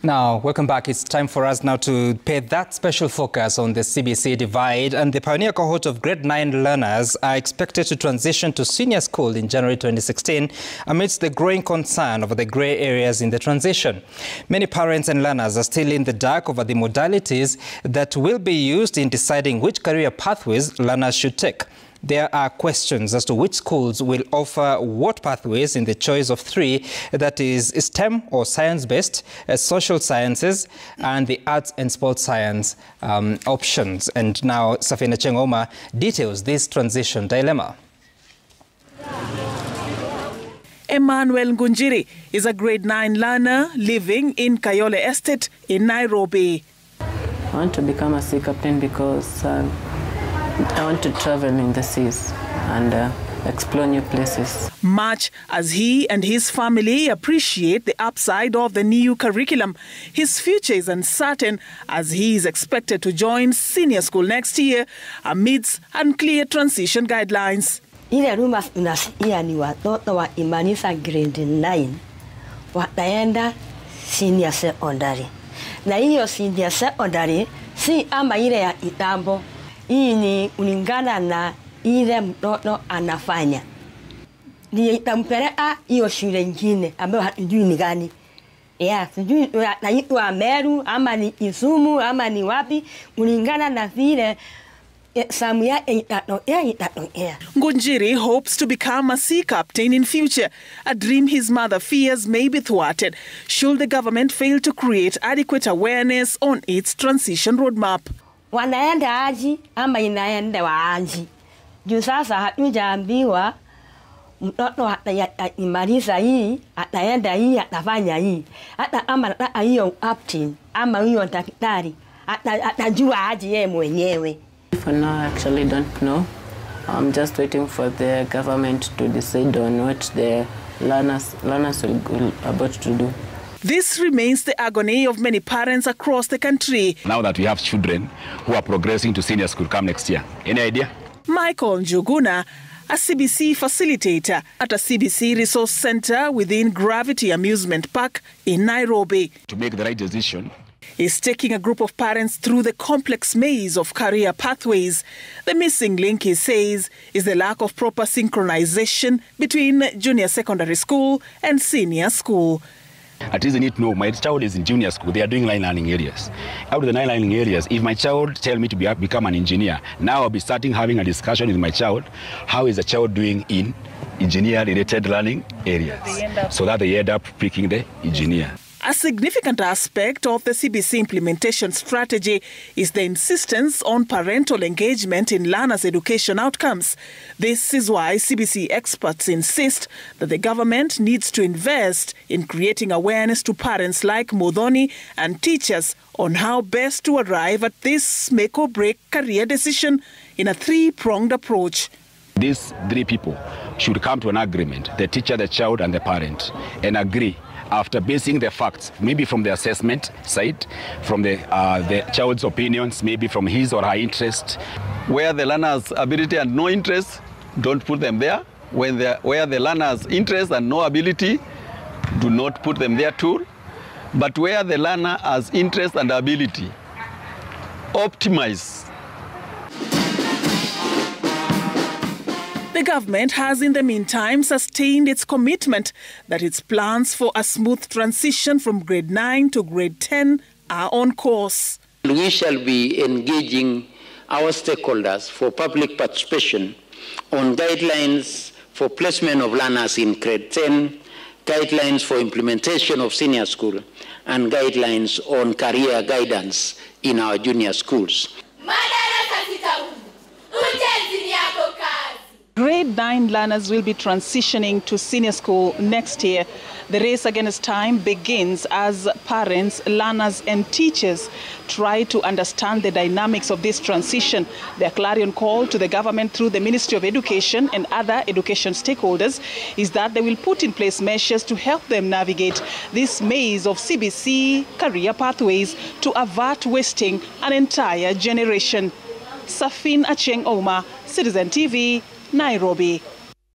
Now, welcome back. It's time for us now to pay that special focus on the CBC divide, and the pioneer cohort of grade 9 learners are expected to transition to senior school in January 2016 amidst the growing concern over the grey areas in the transition. Many parents and learners are still in the dark over the modalities that will be used in deciding which career pathways learners should take. There are questions as to which schools will offer what pathways in the choice of three, that is STEM or science-based, social sciences, and the arts and sports science options. And now Safina Chengoma details this transition dilemma. Emmanuel Ngunjiri is a grade 9 learner living in Kayole Estate in Nairobi. I want to become a sea captain because I want to travel in the seas and explore new places. Much as he and his family appreciate the upside of the new curriculum, his future is uncertain as he is expected to join senior school next year amidst unclear transition guidelines. Ile rumors unasikia ni watoto wa imaliza grade 9 wataenda senior secondary. Na hiyo senior secondary si ama ile ya kitambo. Hii ni kulingana na ile mtoto anafanya. Nitampeleka hiyo shule nyingine ambayo hatujui ni gani. Sijui naitwa Meru ama ni Kisumu ama ni wapi, kulingana na vile Ngunjiri hopes to become a sea captain in future, a dream his mother fears may be thwarted should the government fail to create adequate awareness on its transition roadmap. Wanaenda aji ama inaenda waaji. Juu sasa hatujaambiwa mtoto atamaliza hii, ataenda hii, atafanya hii. Hata ama hiyo captain ama hiyo daktari, atajua aji yeye mwenyewe. For now, I actually don't know. I'm just waiting for the government to decide on what the learners will go about to do. This remains the agony of many parents across the country. Now that we have children who are progressing to senior school come next year. Any idea? Michael Njuguna, a CBC facilitator at a CBC resource center within Gravity Amusement Park in Nairobi. To make the right decision, is taking a group of parents through the complex maze of career pathways. The missing link, he says, is the lack of proper synchronization between junior secondary school and senior school. At least I need to know, my child is in junior school, they are doing line learning areas. Out of the line learning areas, if my child tells me to become an engineer, now I'll be starting having a discussion with my child, how is the child doing in engineer-related learning areas, so that they end up picking the engineer. A significant aspect of the CBC implementation strategy is the insistence on parental engagement in learners' education outcomes. This is why CBC experts insist that the government needs to invest in creating awareness to parents like Modoni and teachers on how best to arrive at this make-or-break career decision in a three-pronged approach. These three people should come to an agreement, the teacher, the child, and the parent, and agree after basing the facts, maybe from the assessment side, from the child's opinions, maybe from his or her interest. Where the learner's ability and no interest, don't put them there. Where the learner's interest and no ability, do not put them there too. But where the learner has interest and ability, optimize. The government has in the meantime sustained its commitment that its plans for a smooth transition from grade 9 to grade 10 are on course. We shall be engaging our stakeholders for public participation on guidelines for placement of learners in grade 10, guidelines for implementation of senior school, and guidelines on career guidance in our junior schools. Grade 9 learners will be transitioning to senior school next year. The race against time begins as parents, learners and teachers try to understand the dynamics of this transition. Their clarion call to the government through the Ministry of Education and other education stakeholders is that they will put in place measures to help them navigate this maze of CBC career pathways to avert wasting an entire generation. Safina Chengoma, Citizen TV, Nairobi.